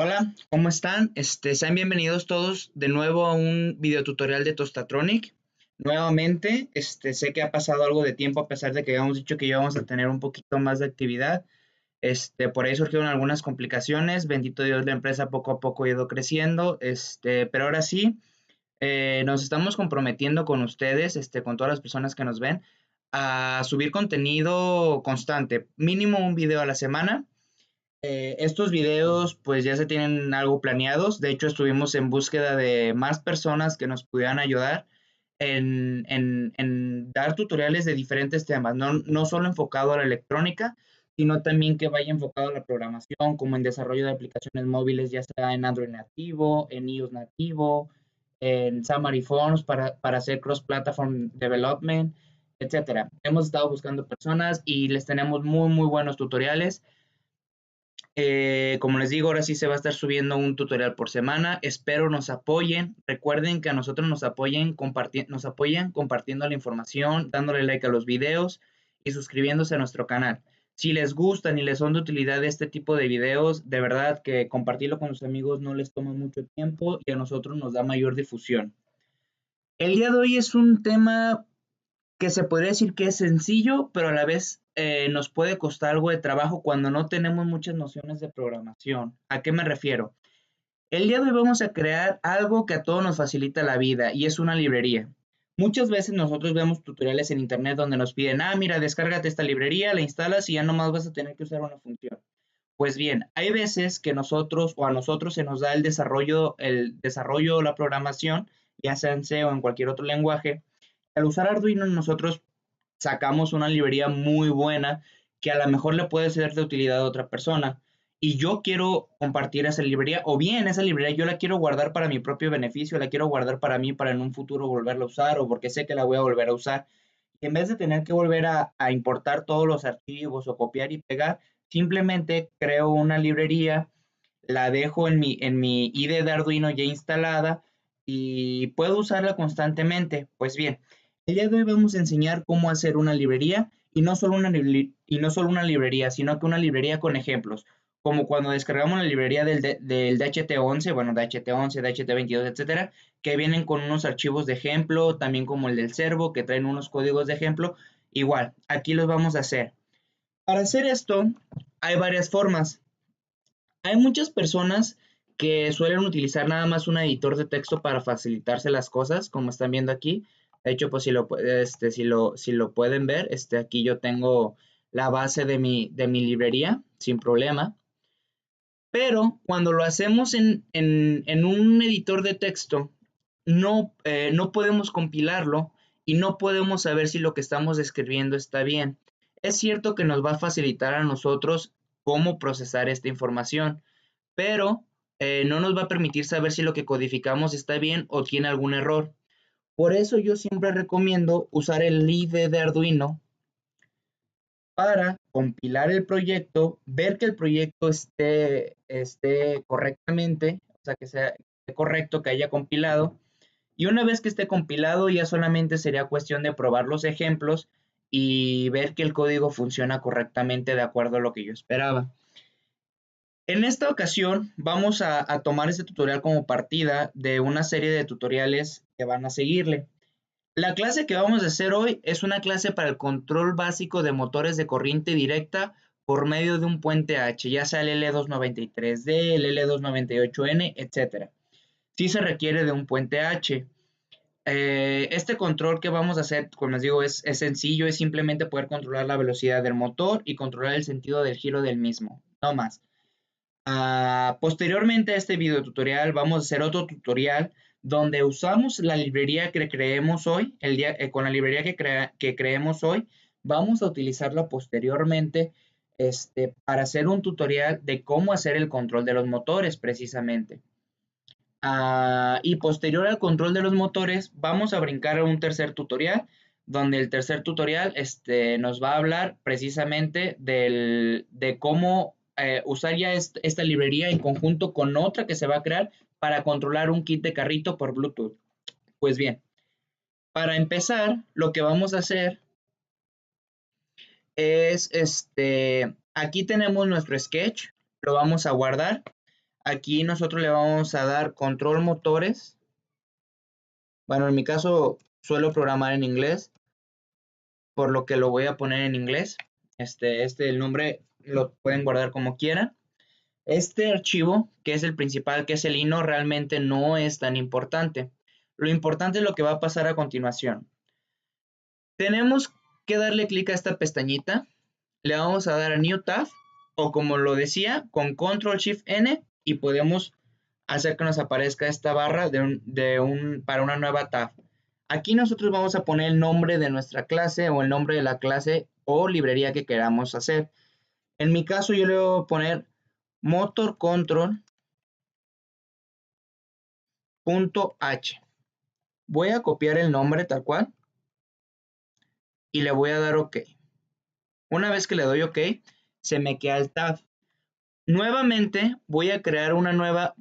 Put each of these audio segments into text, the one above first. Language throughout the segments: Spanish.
Hola, ¿cómo están? Sean bienvenidos todos de nuevo a un videotutorial de Tostatronic. Nuevamente, sé que ha pasado algo de tiempo a pesar de que habíamos dicho que íbamos a tener un poquito más de actividad. Por ahí surgieron algunas complicaciones. Bendito Dios, la empresa poco a poco ha ido creciendo. Pero ahora sí, nos estamos comprometiendo con ustedes, con todas las personas que nos ven, a subir contenido constante, mínimo un video a la semana. Estos videos pues ya se tienen algo planeados. De hecho, estuvimos en búsqueda de más personas que nos pudieran ayudar en dar tutoriales de diferentes temas, no solo enfocado a la electrónica, sino también que vaya enfocado a la programación, como en desarrollo de aplicaciones móviles, ya sea en Android nativo, en iOS nativo, en Xamarin Forms para hacer cross-platform development, etcétera. Hemos estado buscando personas y les tenemos muy buenos tutoriales. Como les digo, ahora sí se va a estar subiendo un tutorial por semana. Espero nos apoyen. Recuerden que a nosotros nos apoyan compartiendo la información, dándole like a los videos y suscribiéndose a nuestro canal. Si les gustan y les son de utilidad este tipo de videos, de verdad que compartirlo con sus amigos no les toma mucho tiempo y a nosotros nos da mayor difusión. El día de hoy es un tema que se podría decir que es sencillo, pero a la vez nos puede costar algo de trabajo cuando no tenemos muchas nociones de programación. ¿A qué me refiero? El día de hoy vamos a crear algo que a todos nos facilita la vida y es una librería. Muchas veces nosotros vemos tutoriales en internet donde nos piden, mira, descárgate esta librería, la instalas y ya nomás vas a tener que usar una función. Pues bien, hay veces que nosotros o a nosotros se nos da el desarrollo o la programación, ya sea en C o en cualquier otro lenguaje. Al usar Arduino nosotros sacamos una librería muy buena que a lo mejor le puede ser de utilidad a otra persona. Y yo quiero compartir esa librería, o bien esa librería yo la quiero guardar para mi propio beneficio, la quiero guardar para mí, para en un futuro volverla a usar, o porque sé que la voy a volver a usar. Y en vez de tener que volver a importar todos los archivos o copiar y pegar, simplemente creo una librería, la dejo en mi IDE de Arduino ya instalada y puedo usarla constantemente. Pues bien, el día de hoy vamos a enseñar cómo hacer una librería y no solo una librería, sino que una librería con ejemplos, como cuando descargamos la librería del DHT11, bueno, DHT11, DHT22, etcétera, que vienen con unos archivos de ejemplo, también como el del servo, que traen unos códigos de ejemplo. Igual, aquí los vamos a hacer. Para hacer esto, hay varias formas. Hay muchas personas que suelen utilizar nada más un editor de texto para facilitarse las cosas, como están viendo aquí. De hecho, pues si lo pueden ver, aquí yo tengo la base de mi librería sin problema. Pero cuando lo hacemos en un editor de texto, no podemos compilarlo y no podemos saber si lo que estamos escribiendo está bien. Es cierto que nos va a facilitar a nosotros cómo procesar esta información, pero no nos va a permitir saber si lo que codificamos está bien o tiene algún error. Por eso yo siempre recomiendo usar el IDE de Arduino para compilar el proyecto, ver que el proyecto esté correctamente, o sea, que sea correcto, que haya compilado. Y una vez que esté compilado, ya solamente sería cuestión de probar los ejemplos y ver que el código funciona correctamente de acuerdo a lo que yo esperaba. En esta ocasión vamos a tomar este tutorial como partida de una serie de tutoriales que van a seguirle. La clase que vamos a hacer hoy es una clase para el control básico de motores de corriente directa por medio de un puente H, ya sea el L293D, el L298N, etc. Sí se requiere de un puente H. Este control que vamos a hacer, como les digo, es sencillo, es simplemente poder controlar la velocidad del motor y controlar el sentido del giro del mismo, no más. Posteriormente a este video tutorial vamos a hacer otro tutorial donde usamos la librería que creemos hoy, con la librería que creemos hoy, vamos a utilizarla posteriormente para hacer un tutorial de cómo hacer el control de los motores precisamente. Y posterior al control de los motores vamos a brincar a un tercer tutorial donde el tercer tutorial nos va a hablar precisamente de cómo usar ya esta librería en conjunto con otra que se va a crear para controlar un kit de carrito por Bluetooth. Pues bien, para empezar, lo que vamos a hacer es, aquí tenemos nuestro sketch, lo vamos a guardar. Aquí nosotros le vamos a dar control motores. Bueno, en mi caso suelo programar en inglés, por lo que lo voy a poner en inglés. El nombre lo pueden guardar como quieran. Este archivo, que es el principal, que es el INO, realmente no es tan importante. Lo importante es lo que va a pasar a continuación. Tenemos que darle clic a esta pestañita. Le vamos a dar a New Tab, o como lo decía, con Control Shift N, y podemos hacer que nos aparezca esta barra para una nueva tab. Aquí nosotros vamos a poner el nombre de nuestra clase o el nombre de la clase o librería que queramos hacer. En mi caso yo le voy a poner motor control.h. Voy a copiar el nombre tal cual y le voy a dar OK. Una vez que le doy OK, se me queda el tab. Nuevamente voy a crear una nueva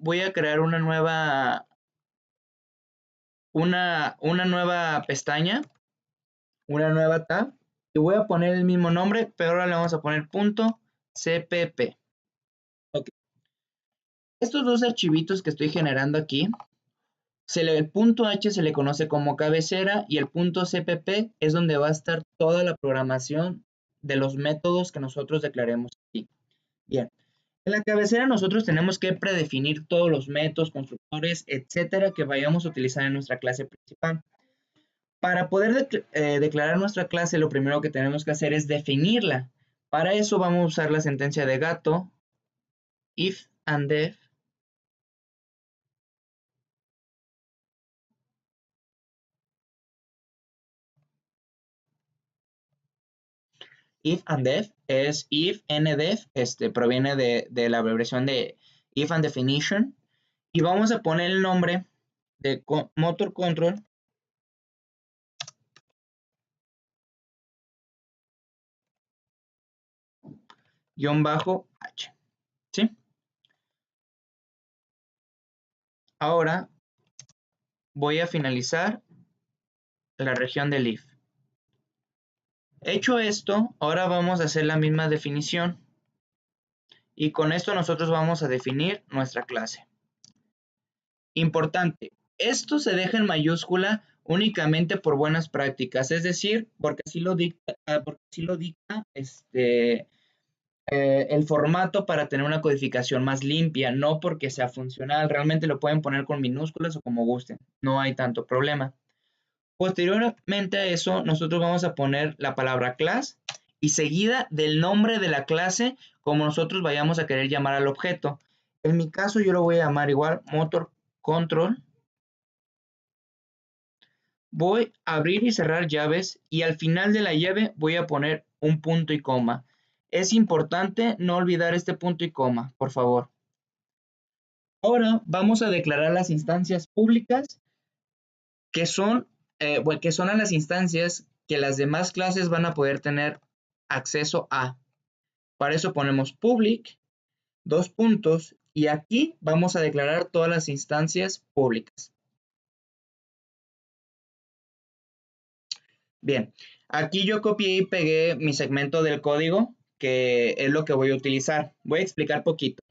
pestaña, una nueva tab, y voy a poner el mismo nombre, pero ahora le vamos a poner .cpp. Okay. Estos dos archivitos que estoy generando aquí, el .h se le conoce como cabecera y el .cpp es donde va a estar toda la programación de los métodos que nosotros declaremos aquí. Bien, en la cabecera nosotros tenemos que predefinir todos los métodos, constructores, etcétera, que vayamos a utilizar en nuestra clase principal. Para poder declarar nuestra clase, lo primero que tenemos que hacer es definirla. Para eso vamos a usar la sentencia de gato, if and def, if and def es if ndef, proviene de la abreviación de if and definition, y vamos a poner el nombre de motor control -h, ¿sí? Ahora voy a finalizar la región del if. Hecho esto, ahora vamos a hacer la misma definición. Y con esto nosotros vamos a definir nuestra clase. Importante, esto se deja en mayúscula únicamente por buenas prácticas, es decir, porque así lo dicta, el formato para tener una codificación más limpia, no porque sea funcional, realmente lo pueden poner con minúsculas o como gusten, no hay tanto problema. Posteriormente a eso, nosotros vamos a poner la palabra class y seguida del nombre de la clase como nosotros vayamos a querer llamar al objeto. En mi caso yo lo voy a llamar igual motor control. Voy a abrir y cerrar llaves y al final de la llave voy a poner un punto y coma. Es importante no olvidar este punto y coma, por favor. Ahora vamos a declarar las instancias públicas que son a las instancias que las demás clases van a poder tener acceso a. Para eso ponemos public, dos puntos, y aquí vamos a declarar todas las instancias públicas. Bien, aquí yo copié y pegué mi segmento del código, que es lo que voy a utilizar. Voy a explicar poquito.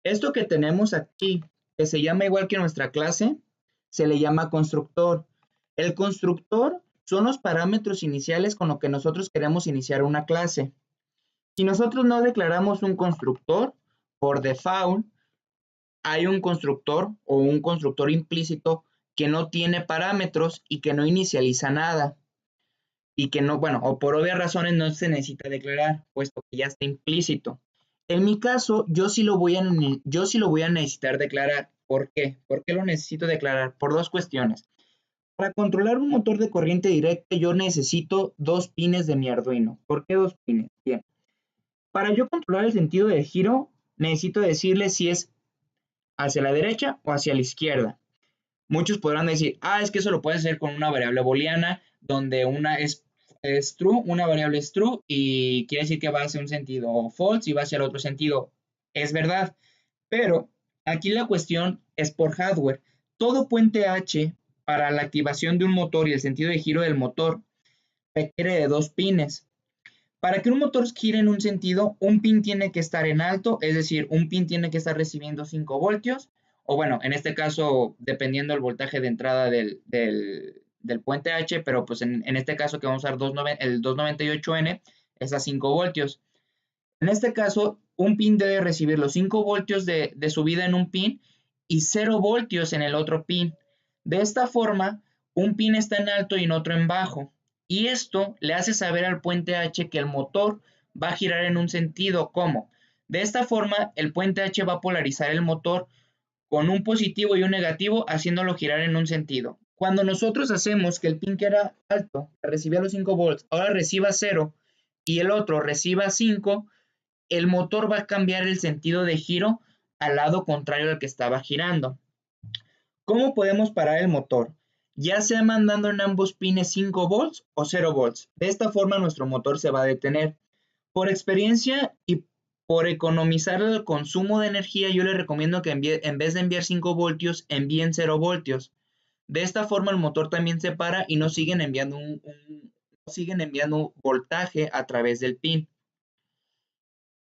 Esto que tenemos aquí, que se llama igual que nuestra clase, se le llama constructor. El constructor son los parámetros iniciales con los que nosotros queremos iniciar una clase. Si nosotros no declaramos un constructor, por default, hay un constructor o un constructor implícito que no tiene parámetros y que no inicializa nada. Y que no, bueno, o por obvias razones no se necesita declarar, puesto que ya está implícito. En mi caso, yo sí lo voy a necesitar declarar. ¿Por qué? ¿Por qué lo necesito declarar? Por dos cuestiones. Para controlar un motor de corriente directa, yo necesito dos pines de mi Arduino. ¿Por qué dos pines? Bien. Para yo controlar el sentido de giro, necesito decirle si es hacia la derecha o hacia la izquierda. Muchos podrán decir, es que eso lo puedes hacer con una variable booleana, donde una es true, una variable es true, y quiere decir que va hacia un sentido false y va hacia el otro sentido. Es verdad, pero aquí la cuestión es por hardware. Todo puente H para la activación de un motor y el sentido de giro del motor requiere de dos pines. Para que un motor gire en un sentido, un pin tiene que estar en alto, es decir, un pin tiene que estar recibiendo 5 voltios, o bueno, en este caso, dependiendo del voltaje de entrada del puente H, pero pues en este caso que vamos a usar el 298N, es a 5 voltios. En este caso, un pin debe recibir los 5 voltios de subida en un pin y 0 voltios en el otro pin. De esta forma, un pin está en alto y en otro en bajo. Y esto le hace saber al puente H que el motor va a girar en un sentido. ¿Cómo? De esta forma, el puente H va a polarizar el motor con un positivo y un negativo, haciéndolo girar en un sentido. Cuando nosotros hacemos que el pin que era alto, que recibía los 5 volts, ahora reciba 0 y el otro reciba 5, el motor va a cambiar el sentido de giro al lado contrario al que estaba girando. ¿Cómo podemos parar el motor? Ya sea mandando en ambos pines 5 volts o 0 volts. De esta forma nuestro motor se va a detener. Por experiencia y por economizar el consumo de energía, yo les recomiendo que en vez de enviar 5 voltios, envíen 0 voltios. De esta forma el motor también se para y no siguen enviando voltaje a través del pin.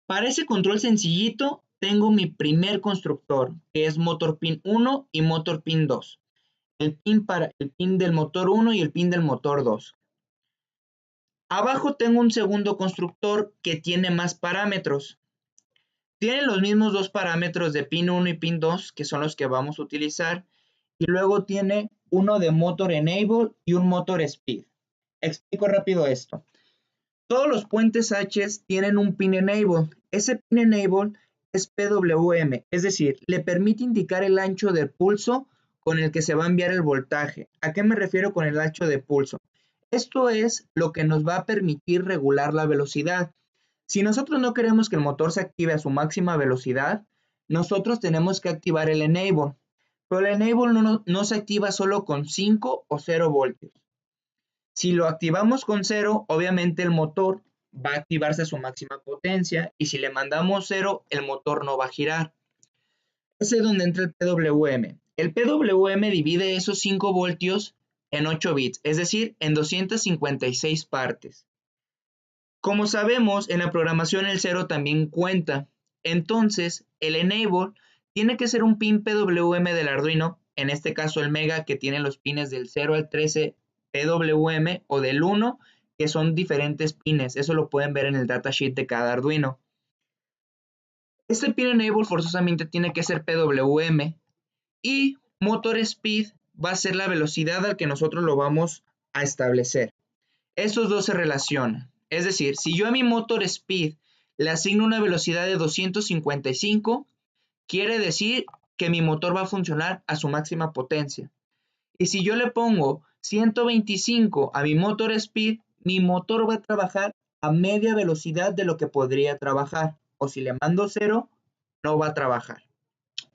Para ese control sencillito, tengo mi primer constructor, que es motor pin 1 y motor pin 2. El pin del motor 1 y el pin del motor 2. Abajo tengo un segundo constructor que tiene más parámetros. Tiene los mismos dos parámetros de pin 1 y pin 2, que son los que vamos a utilizar. Y luego tiene uno de motor enable y un motor speed. Explico rápido esto. Todos los puentes H tienen un pin enable. Ese pin enable es PWM, es decir, le permite indicar el ancho de pulso con el que se va a enviar el voltaje. ¿A qué me refiero con el ancho de pulso? Esto es lo que nos va a permitir regular la velocidad. Si nosotros no queremos que el motor se active a su máxima velocidad, nosotros tenemos que activar el enable. Pero el enable no se activa solo con 5 o 0 voltios. Si lo activamos con 0, obviamente el motor va a activarse a su máxima potencia y si le mandamos 0, el motor no va a girar. Ese es donde entra el PWM. El PWM divide esos 5 voltios en 8 bits, es decir, en 256 partes. Como sabemos, en la programación el 0 también cuenta. Entonces, el enable tiene que ser un pin PWM del Arduino, en este caso el Mega, que tiene los pines del 0 al 13 PWM, o del 1, que son diferentes pines. Eso lo pueden ver en el datasheet de cada Arduino. Este pin enable forzosamente tiene que ser PWM y motor speed va a ser la velocidad a la que nosotros lo vamos a establecer. Estos dos se relacionan. Es decir, si yo a mi motor speed le asigno una velocidad de 255, quiere decir que mi motor va a funcionar a su máxima potencia. Y si yo le pongo 125 a mi motor speed, mi motor va a trabajar a media velocidad de lo que podría trabajar. O si le mando 0, no va a trabajar.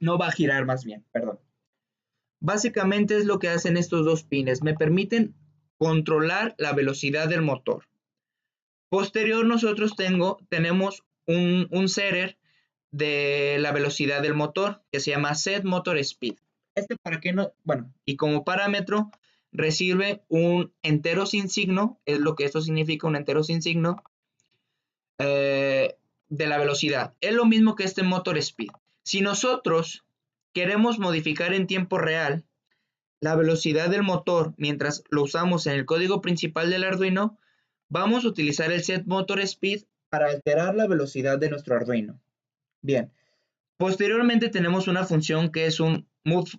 No va a girar más bien, perdón. Básicamente es lo que hacen estos dos pines. Me permiten controlar la velocidad del motor. Posterior nosotros tenemos un setter de la velocidad del motor que se llama set motor speed. Para qué no, bueno, y como parámetro recibe un entero sin signo, es lo que esto significa, un entero sin signo de la velocidad. Es lo mismo que este motor speed. Si nosotros queremos modificar en tiempo real la velocidad del motor mientras lo usamos en el código principal del Arduino, vamos a utilizar el set motor speed para alterar la velocidad de nuestro Arduino. Bien, posteriormente tenemos una función que es un move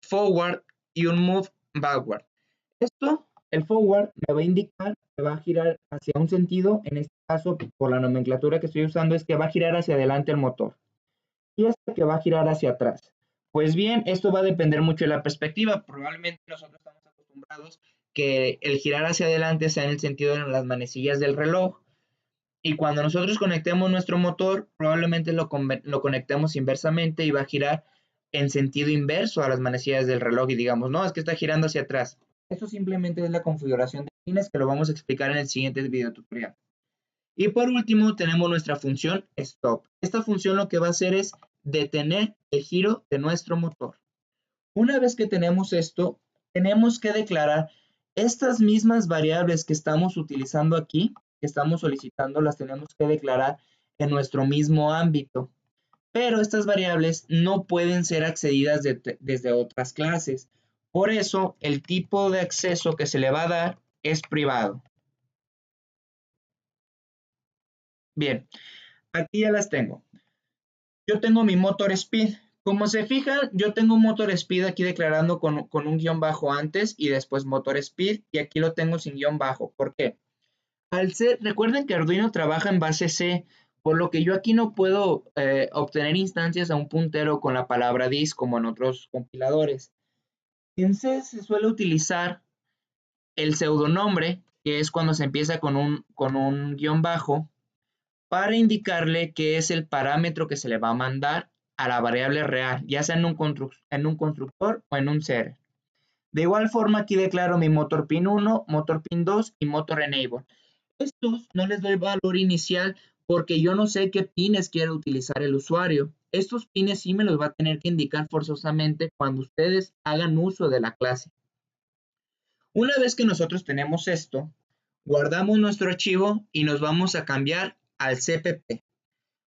forward y un move backward. El forward me va a indicar que va a girar hacia un sentido, en este caso por la nomenclatura que estoy usando es que va a girar hacia adelante el motor. Y que va a girar hacia atrás. Pues bien, esto va a depender mucho de la perspectiva. Probablemente nosotros estamos acostumbrados que el girar hacia adelante sea en el sentido de las manecillas del reloj. Y cuando nosotros conectemos nuestro motor, probablemente lo conectemos inversamente y va a girar en sentido inverso a las manecillas del reloj y digamos, no, es que está girando hacia atrás. Esto simplemente es la configuración de pines que lo vamos a explicar en el siguiente video tutorial. Y por último tenemos nuestra función stop. Esta función lo que va a hacer es detener el giro de nuestro motor. Una vez que tenemos esto, tenemos que declarar estas mismas variables que estamos utilizando aquí, que estamos solicitando las tenemos que declarar en nuestro mismo ámbito. Pero estas variables no pueden ser accedidas desde otras clases. Por eso, el tipo de acceso que se le va a dar es privado. Bien, aquí ya las tengo. Yo tengo mi motor speed. Como se fijan, yo tengo un motor speed aquí declarando con un guión bajo antes y después motor speed, y aquí lo tengo sin guión bajo. ¿Por qué? Recuerden que Arduino trabaja en base C, por lo que yo aquí no puedo obtener instancias a un puntero con la palabra dis como en otros compiladores. En C se suele utilizar el pseudonombre, que es cuando se empieza con un guión bajo, para indicarle que es el parámetro que se le va a mandar a la variable real, ya sea en un constructor o en un setter. De igual forma, aquí declaro mi motor pin 1, motor pin 2 y motor enable. Estos no les doy valor inicial porque yo no sé qué pines quiere utilizar el usuario. Estos pines sí me los va a tener que indicar forzosamente cuando ustedes hagan uso de la clase. Una vez que nosotros tenemos esto, guardamos nuestro archivo y nos vamos a cambiar al CPP.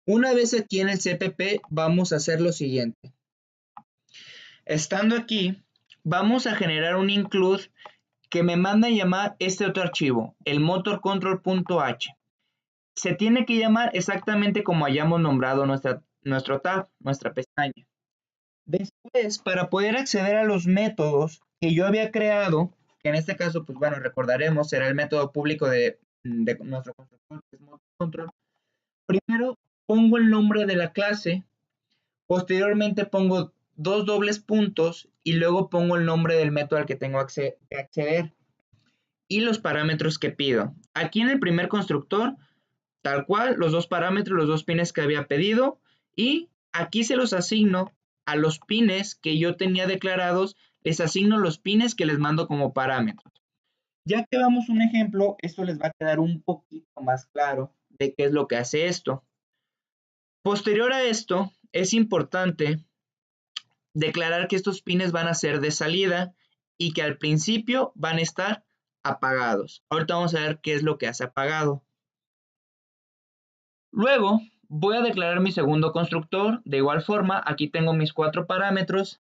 Una vez aquí en el CPP, vamos a hacer lo siguiente. Estando aquí, vamos a generar un include que me manda a llamar este otro archivo, el motorcontrol.h. Se tiene que llamar exactamente como hayamos nombrado nuestro tab, nuestra pestaña. Después, para poder acceder a los métodos que yo había creado, que en este caso, pues bueno, recordaremos, será el método público de nuestro constructor, que es motorcontrol. Primero pongo el nombre de la clase, posteriormente pongo dos dobles puntos y luego pongo el nombre del método al que tengo que acceder y los parámetros que pido. Aquí en el primer constructor, tal cual, los dos parámetros, los dos pines que había pedido, y aquí se los asigno a los pines que yo tenía declarados, les asigno los pines que les mando como parámetros. Ya que vamos un ejemplo, esto les va a quedar un poquito más claro de qué es lo que hace esto. Posterior a esto, es importante declarar que estos pines van a ser de salida y que al principio van a estar apagados. Ahorita vamos a ver qué es lo que hace apagado. Luego voy a declarar mi segundo constructor. De igual forma, aquí tengo mis 4 parámetros.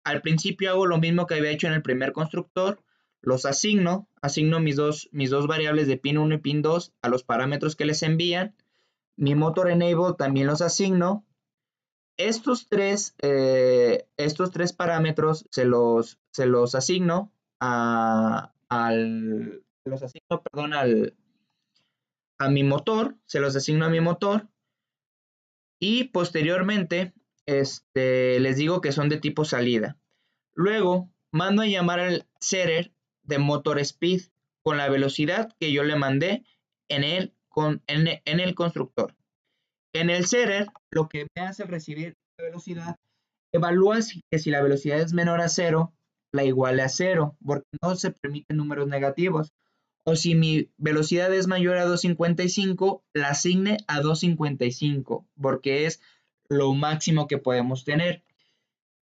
Al principio hago lo mismo que había hecho en el primer constructor. Los asigno mis dos variables de pin 1 y pin 2 a los parámetros que les envían. Mi motor enable también los asigno. Estos tres parámetros se los asigno a mi motor, se los asigno a mi motor y posteriormente les digo que son de tipo salida. Luego mando a llamar al setter de motor speed con la velocidad que yo le mandé en el constructor. En el setter, lo que me hace recibir la velocidad, evalúa que si la velocidad es menor a 0, la iguale a 0, porque no se permiten números negativos. O si mi velocidad es mayor a 2.55, la asigne a 2.55, porque es lo máximo que podemos tener.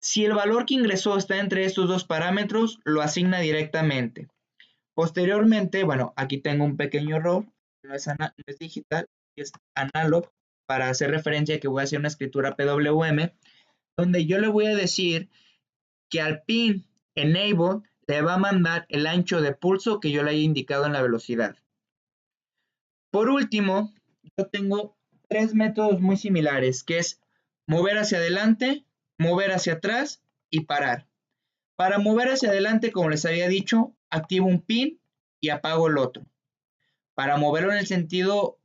Si el valor que ingresó está entre estos dos parámetros, lo asigna directamente. Posteriormente, bueno, aquí tengo un pequeño error, no es digital, es analog, para hacer referencia a que voy a hacer una escritura PWM, donde yo le voy a decir que al pin enable le va a mandar el ancho de pulso que yo le haya indicado en la velocidad. Por último, yo tengo 3 métodos muy similares, que es mover hacia adelante, mover hacia atrás y parar. Para mover hacia adelante, como les había dicho, activo un pin y apago el otro. Para moverlo en el sentido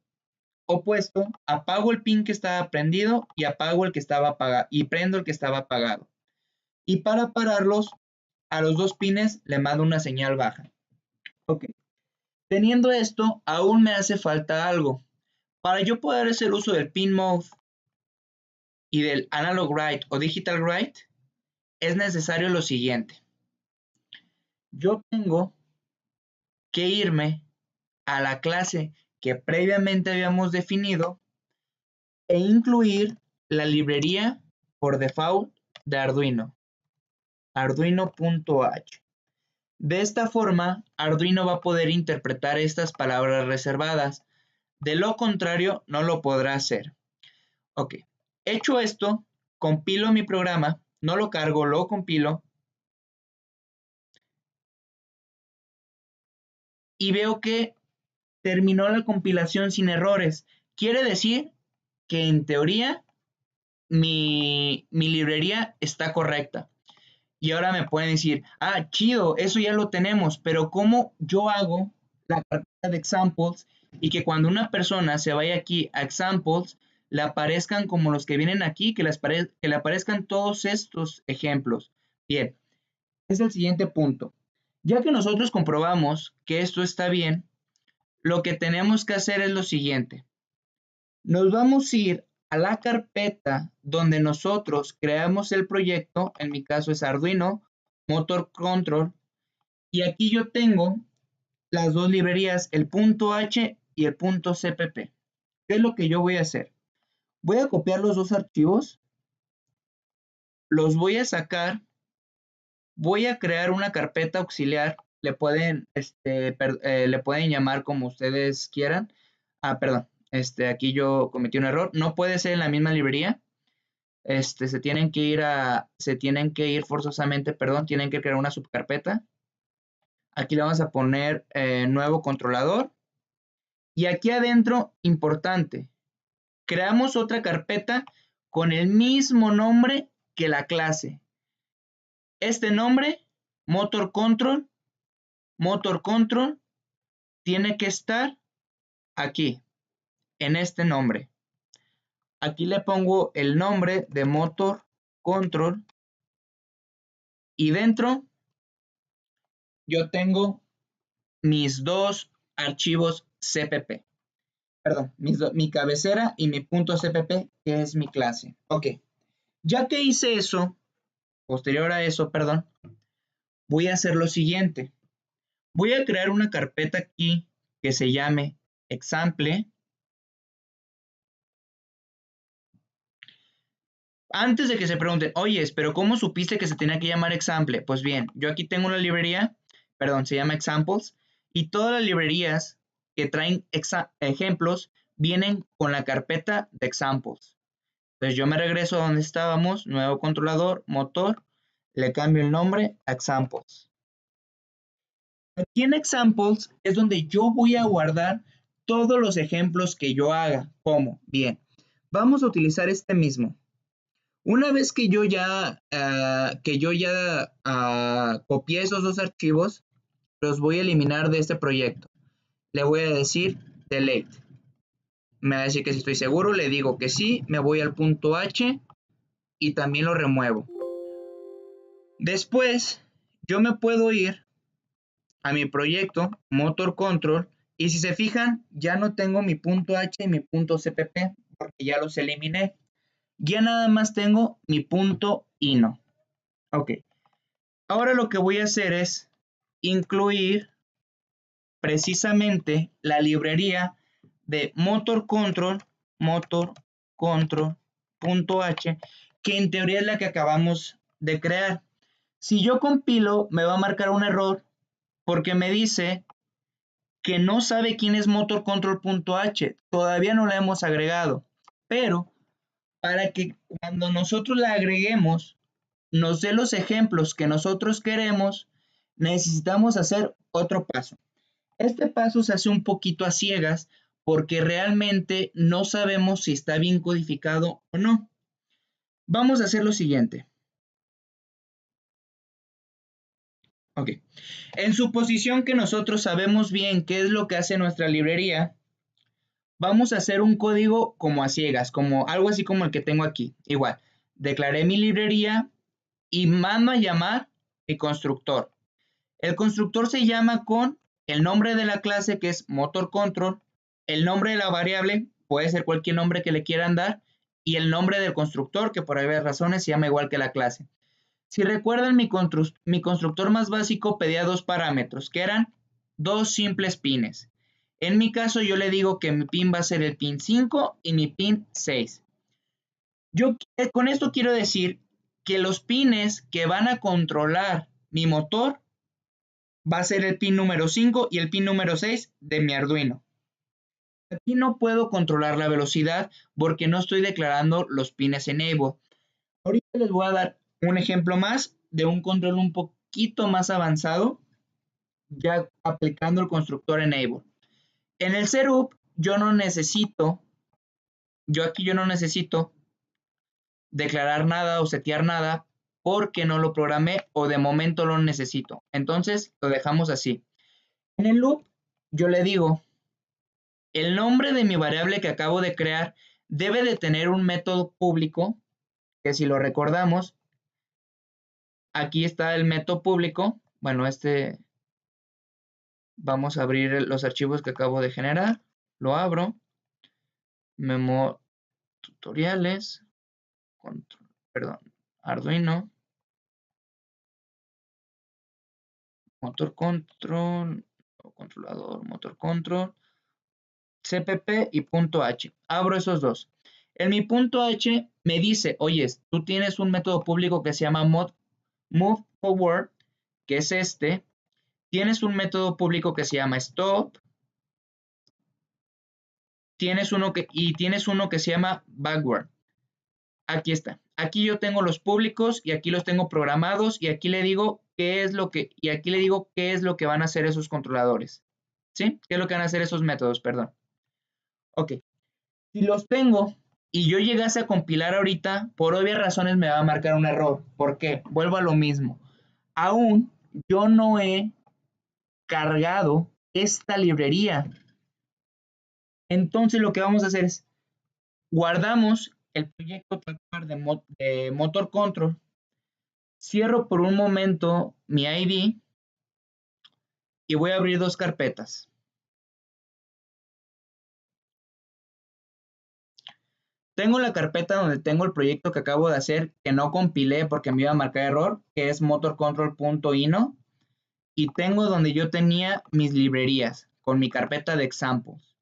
opuesto, apago el pin que estaba prendido y apago el que estaba apagado y prendo el que estaba apagado. Y para pararlos, a los dos pines le mando una señal baja. Ok. Teniendo esto, aún me hace falta algo. Para yo poder hacer uso del pin mode y del analog write o digital write, es necesario lo siguiente. Yo tengo que irme a la clase que previamente habíamos definido e incluir la librería por default de Arduino, arduino.h. De esta forma, Arduino va a poder interpretar estas palabras reservadas. De lo contrario, no lo podrá hacer. Ok, hecho esto, compilo mi programa, no lo cargo, lo compilo y veo que terminó la compilación sin errores. Quiere decir que en teoría mi librería está correcta. Y ahora me pueden decir, ah, chido, eso ya lo tenemos, pero ¿cómo yo hago la carpeta de examples y que cuando una persona se vaya aquí a examples, le aparezcan como los que vienen aquí, que le aparezcan todos estos ejemplos? Bien, es el siguiente punto. Ya que nosotros comprobamos que esto está bien, lo que tenemos que hacer es lo siguiente. Nos vamos a ir a la carpeta donde nosotros creamos el proyecto, en mi caso es Arduino, Motor Control, y aquí yo tengo las dos librerías, el .h y el .cpp. ¿Qué es lo que yo voy a hacer? Voy a copiar los dos archivos, los voy a sacar, voy a crear una carpeta auxiliar, le pueden llamar como ustedes quieran. Ah, perdón, aquí yo cometí un error, no puede ser en la misma librería. Se tienen que ir forzosamente, perdón, tienen que crear una subcarpeta. Aquí le vamos a poner nuevo controlador. Y aquí adentro, importante, creamos otra carpeta con el mismo nombre que la clase. Este nombre, Motor Control, tiene que estar aquí, en este nombre. Aquí le pongo el nombre de Motor Control y dentro yo tengo mis dos archivos CPP. Perdón, mi cabecera y mi .cpp, que es mi clase. Ok, ya que hice eso, posterior a eso, perdón, voy a hacer lo siguiente. Voy a crear una carpeta aquí que se llame example. Antes de que se pregunten, oye, pero ¿cómo supiste que se tenía que llamar example? Pues bien, yo aquí tengo una librería, perdón, se llama examples, y todas las librerías que traen ejemplos vienen con la carpeta de examples. Entonces yo me regreso a donde estábamos, nuevo controlador, motor, le cambio el nombre a examples. Aquí en examples es donde yo voy a guardar todos los ejemplos que yo haga. ¿Cómo? Bien, vamos a utilizar este mismo. Una vez que yo ya, copié esos dos archivos, los voy a eliminar de este proyecto. Le voy a decir delete. Me va a decir que si estoy seguro, le digo que sí, me voy al punto H y también lo remuevo. Después, yo me puedo ir a mi proyecto Motor Control y si se fijan, ya no tengo mi punto H y mi punto CPP porque ya los eliminé. Ya nada más tengo mi punto INO. Ok. Ahora lo que voy a hacer es incluir precisamente la librería de Motor Control.h, que en teoría es la que acabamos de crear. Si yo compilo, me va a marcar un error porque me dice que no sabe quién es Motor Control.h. Todavía no la hemos agregado, pero para que cuando nosotros la agreguemos nos dé los ejemplos que nosotros queremos, necesitamos hacer otro paso. Este paso se hace un poquito a ciegas porque realmente no sabemos si está bien codificado o no. Vamos a hacer lo siguiente. Ok. En suposición que nosotros sabemos bien qué es lo que hace nuestra librería, vamos a hacer un código como a ciegas, como algo así como el que tengo aquí. Igual, declaré mi librería y mando a llamar mi constructor. El constructor se llama con el nombre de la clase, que es Motor Control, el nombre de la variable, puede ser cualquier nombre que le quieran dar, y el nombre del constructor, que por varias razones se llama igual que la clase. Si recuerdan, mi constructor más básico pedía dos parámetros, que eran dos simples pines. En mi caso, yo le digo que mi pin va a ser el pin 5 y mi pin 6. Yo con esto quiero decir que los pines que van a controlar mi motor va a ser el pin número 5 y el pin número 6 de mi Arduino. Aquí no puedo controlar la velocidad porque no estoy declarando los pines enable. Ahorita les voy a dar un ejemplo más de un control un poquito más avanzado, ya aplicando el constructor enable. En el setup yo no necesito declarar nada o setear nada porque no lo programé o de momento lo necesito. Entonces lo dejamos así. En el loop yo le digo, el nombre de mi variable que acabo de crear debe de tener un método público, que si lo recordamos, aquí está el método público. Bueno, vamos a abrir los archivos que acabo de generar. Lo abro. Memo tutoriales. Arduino. Motor control. Controlador, motor control. CPP y punto H. Abro esos dos. En mi punto H me dice, oye, tú tienes un método público que se llama move forward, que es este. Tienes un método público que se llama stop. Tienes uno que se llama backward. Aquí está. Aquí yo tengo los públicos y aquí los tengo programados y aquí le digo qué es lo que van a hacer esos controladores. ¿Sí? ¿Qué es lo que van a hacer esos métodos? Perdón. Ok. Si los tengo y yo llegase a compilar ahorita, por obvias razones me va a marcar un error. ¿Por qué? Vuelvo a lo mismo. Aún yo no he cargado esta librería. Entonces lo que vamos a hacer es guardamos el proyecto de Motor Control. Cierro por un momento mi ID y voy a abrir dos carpetas. Tengo la carpeta donde tengo el proyecto que acabo de hacer, que no compilé porque me iba a marcar error, que es motorcontrol.ino. Y tengo donde yo tenía mis librerías con mi carpeta de examples.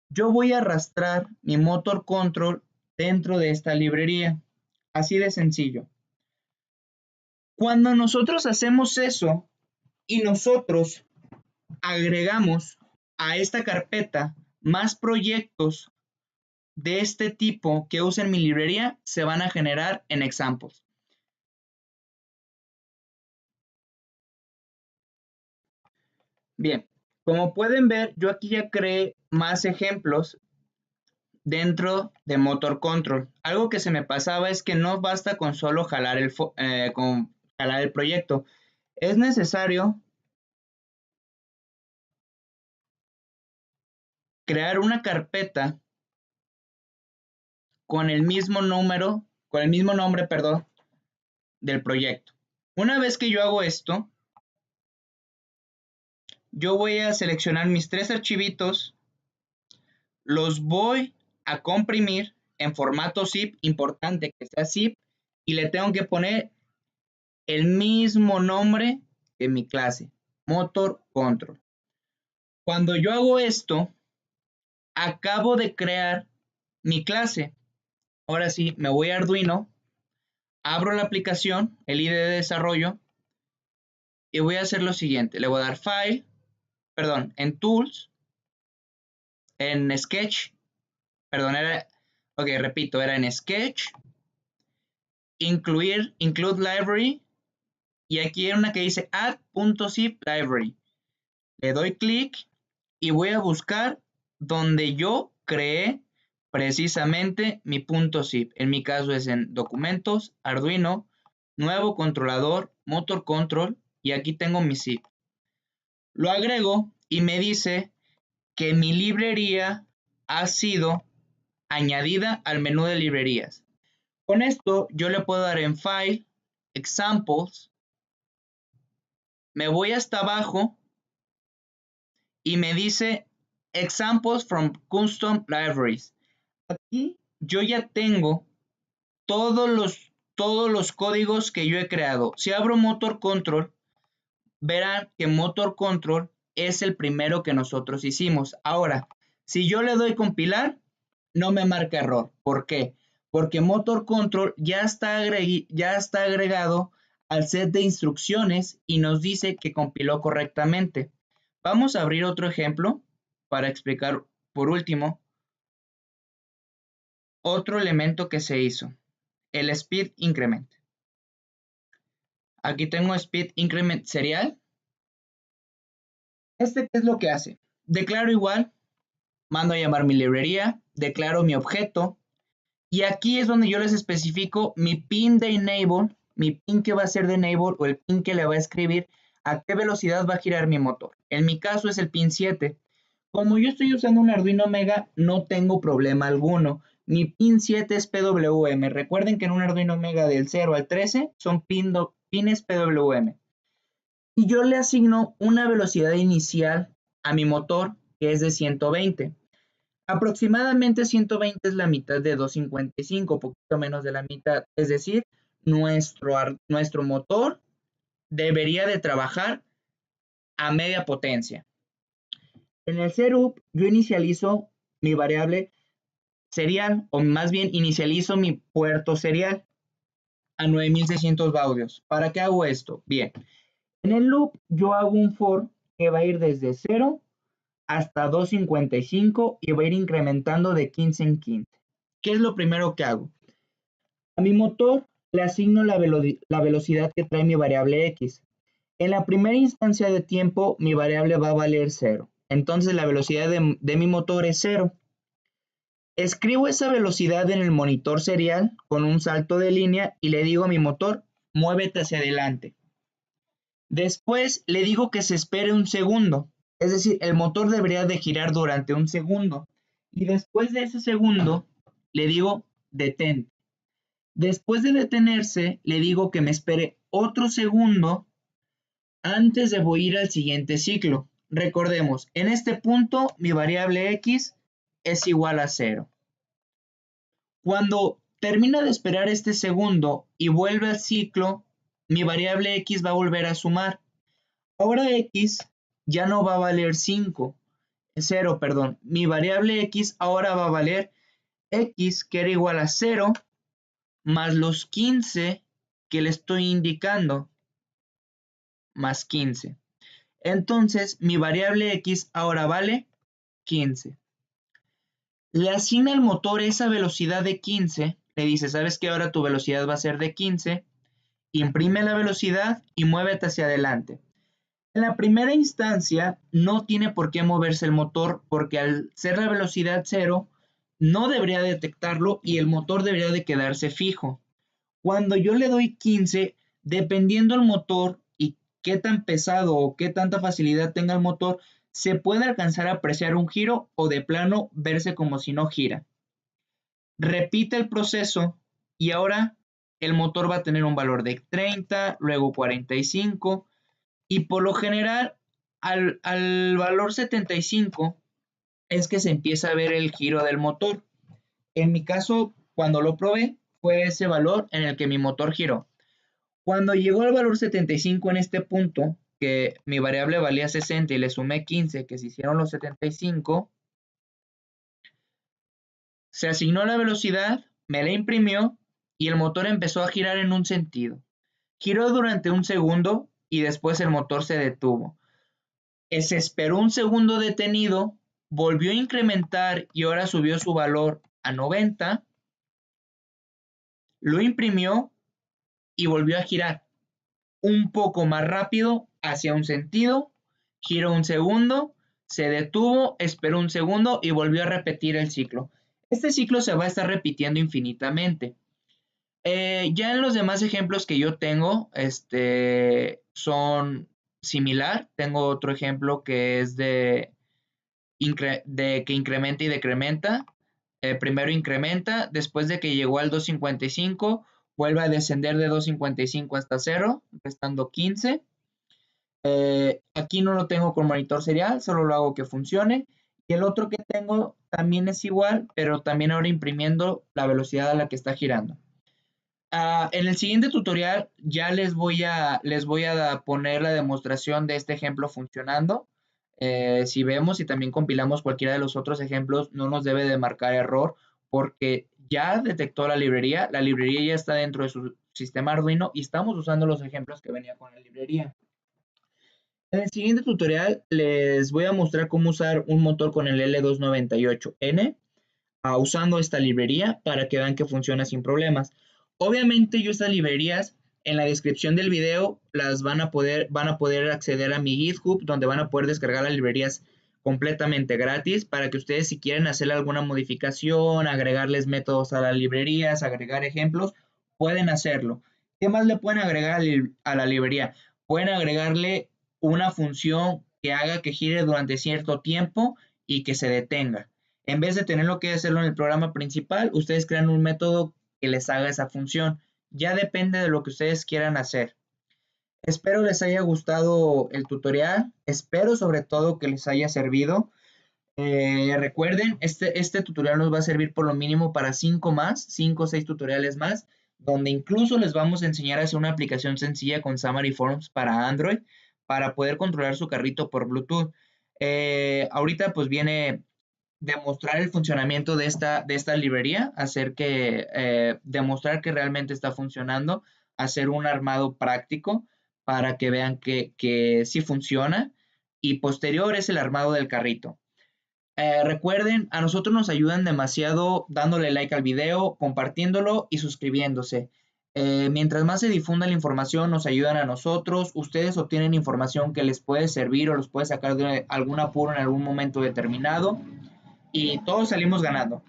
Yo voy a arrastrar mi motor control dentro de esta librería. Así de sencillo. Cuando nosotros hacemos eso y nosotros agregamos a esta carpeta más proyectos de este tipo que usen mi librería, se van a generar en examples. Bien, como pueden ver, yo aquí ya creé más ejemplos dentro de Motor Control. Algo que se me pasaba es que no basta con solo jalar el proyecto. Es necesario crear una carpeta con el mismo nombre, perdón, del proyecto. Una vez que yo hago esto, yo voy a seleccionar mis tres archivitos, los voy a comprimir en formato zip, importante que sea zip, y le tengo que poner el mismo nombre que mi clase, Motor Control. Cuando yo hago esto, acabo de crear mi clase. Ahora sí, me voy a Arduino, abro la aplicación, el IDE de desarrollo, y voy a hacer lo siguiente. Le voy a dar en Tools, en Sketch, era en Sketch, Include Library, y aquí hay una que dice Add.zip Library. Le doy clic y voy a buscar donde yo creé precisamente mi punto zip. En mi caso es en documentos, Arduino, nuevo controlador, motor control, y aquí tengo mi zip. Lo agrego y me dice que mi librería ha sido añadida al menú de librerías. Con esto yo le puedo dar en File, Examples, me voy hasta abajo y me dice Examples from Custom Libraries. Aquí yo ya tengo todos los códigos que yo he creado. Si abro Motor Control, verán que Motor Control es el primero que nosotros hicimos. Ahora, si yo le doy compilar, no me marca error. ¿Por qué? Porque Motor Control ya está agregado al set de instrucciones y nos dice que compiló correctamente. Vamos a abrir otro ejemplo para explicar por último otro elemento que se hizo, el speed increment. Aquí tengo speed increment serial. ¿Qué es lo que hace? Declaro igual, mando a llamar mi librería, declaro mi objeto, y aquí es donde yo les especifico mi pin de enable, mi pin que va a ser de enable o el pin que le va a escribir a qué velocidad va a girar mi motor. En mi caso es el pin 7. Como yo estoy usando un Arduino Mega, no tengo problema alguno. Mi pin 7 es PWM. Recuerden que en un Arduino Mega del 0 al 13 son pines PWM. Y yo le asigno una velocidad inicial a mi motor que es de 120. Aproximadamente 120 es la mitad de 255, poquito menos de la mitad. Es decir, nuestro motor debería de trabajar a media potencia. En el setup yo inicializo mi variable serial, o más bien inicializo mi puerto serial a 9600 baudios. ¿Para qué hago esto? Bien, en el loop yo hago un for que va a ir desde 0 hasta 255 y va a ir incrementando de 15 en 15. ¿Qué es lo primero que hago? A mi motor le asigno la velocidad que trae mi variable x. En la primera instancia de tiempo, mi variable va a valer 0. Entonces la velocidad de mi motor es 0. Escribo esa velocidad en el monitor serial con un salto de línea y le digo a mi motor, muévete hacia adelante. Después le digo que se espere un segundo. Es decir, el motor debería de girar durante un segundo. Y después de ese segundo, le digo, detente. Después de detenerse, le digo que me espere otro segundo antes de ir al siguiente ciclo. Recordemos, en este punto mi variable x es igual a 0. Cuando termina de esperar este segundo y vuelve al ciclo, mi variable x va a volver a sumar. Ahora x ya no va a valer 0, perdón. Mi variable x ahora va a valer x, que era igual a 0, más los 15 que le estoy indicando, más 15. Entonces, mi variable x ahora vale 15. Le asigna al motor esa velocidad de 15, le dice, ¿sabes qué? Ahora tu velocidad va a ser de 15, imprime la velocidad y muévete hacia adelante. En la primera instancia no tiene por qué moverse el motor porque al ser la velocidad 0 no debería detectarlo y el motor debería de quedarse fijo. Cuando yo le doy 15, dependiendo el motor y qué tan pesado o qué tanta facilidad tenga el motor, se puede alcanzar a apreciar un giro o de plano verse como si no gira. Repite el proceso y ahora el motor va a tener un valor de 30, luego 45 y por lo general al valor 75 es que se empieza a ver el giro del motor. En mi caso, cuando lo probé, fue ese valor en el que mi motor giró. Cuando llegó al valor 75 en este punto, que mi variable valía 60 y le sumé 15, que se hicieron los 75, se asignó la velocidad, me la imprimió y el motor empezó a girar en un sentido. Giró durante un segundo y después el motor se detuvo. Se esperó un segundo detenido, volvió a incrementar y ahora subió su valor a 90, lo imprimió y volvió a girar un poco más rápido hacia un sentido, giró un segundo, se detuvo, esperó un segundo y volvió a repetir el ciclo. Este ciclo se va a estar repitiendo infinitamente. Ya en los demás ejemplos que yo tengo, son similar. Tengo otro ejemplo que es de que incrementa y decrementa. Primero incrementa, después de que llegó al 255, vuelve a descender de 255 hasta 0, restando 15. Aquí no lo tengo con monitor serial, solo lo hago que funcione. Y el otro que tengo también es igual, pero también ahora imprimiendo la velocidad a la que está girando. En el siguiente tutorial ya les voy a poner la demostración de este ejemplo funcionando. Si vemos y también compilamos cualquiera de los otros ejemplos, no nos debe de marcar error porque ya detectó la librería ya está dentro de su sistema Arduino y estamos usando los ejemplos que venía con la librería. En el siguiente tutorial les voy a mostrar cómo usar un motor con el L298N usando esta librería para que vean que funciona sin problemas. Obviamente yo estas librerías en la descripción del video van a poder acceder a mi GitHub donde van a poder descargar las librerías completamente gratis para que ustedes si quieren hacerle alguna modificación, agregarles métodos a las librerías, agregar ejemplos, pueden hacerlo. ¿Qué más le pueden agregar a la librería? Pueden agregarle una función que haga que gire durante cierto tiempo y que se detenga. En vez de tenerlo que hacerlo en el programa principal, ustedes crean un método que les haga esa función. Ya depende de lo que ustedes quieran hacer. Espero les haya gustado el tutorial. Espero sobre todo que les haya servido. Recuerden, este tutorial nos va a servir por lo mínimo para 5 o 6 tutoriales más, donde incluso les vamos a enseñar a hacer una aplicación sencilla con Xamarin Forms para Android, para poder controlar su carrito por Bluetooth. Ahorita pues viene demostrar el funcionamiento de esta librería, demostrar que realmente está funcionando, hacer un armado práctico para que vean que sí funciona y posterior es el armado del carrito. Recuerden, a nosotros nos ayudan demasiado dándole like al video, compartiéndolo y suscribiéndose. Mientras más se difunda la información, nos ayudan a nosotros. Ustedes obtienen información que les puede servir o los puede sacar de algún apuro en algún momento determinado y todos salimos ganando.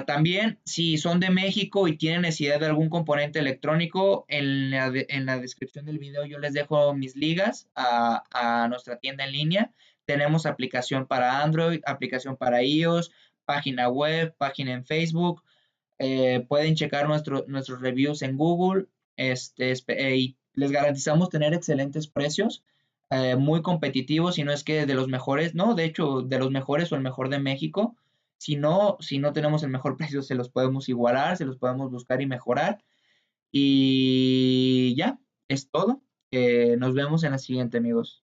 También, si son de México y tienen necesidad de algún componente electrónico, en la descripción del video yo les dejo mis ligas a nuestra tienda en línea. Tenemos aplicación para Android, aplicación para iOS, página web, página en Facebook. Pueden checar nuestros reviews en Google. Y les garantizamos tener excelentes precios, muy competitivos, si no es que de los mejores, no, de hecho, de los mejores o el mejor de México. Si no tenemos el mejor precio, se los podemos igualar, se los podemos buscar y mejorar. Y ya, es todo. Nos vemos en la siguiente, amigos.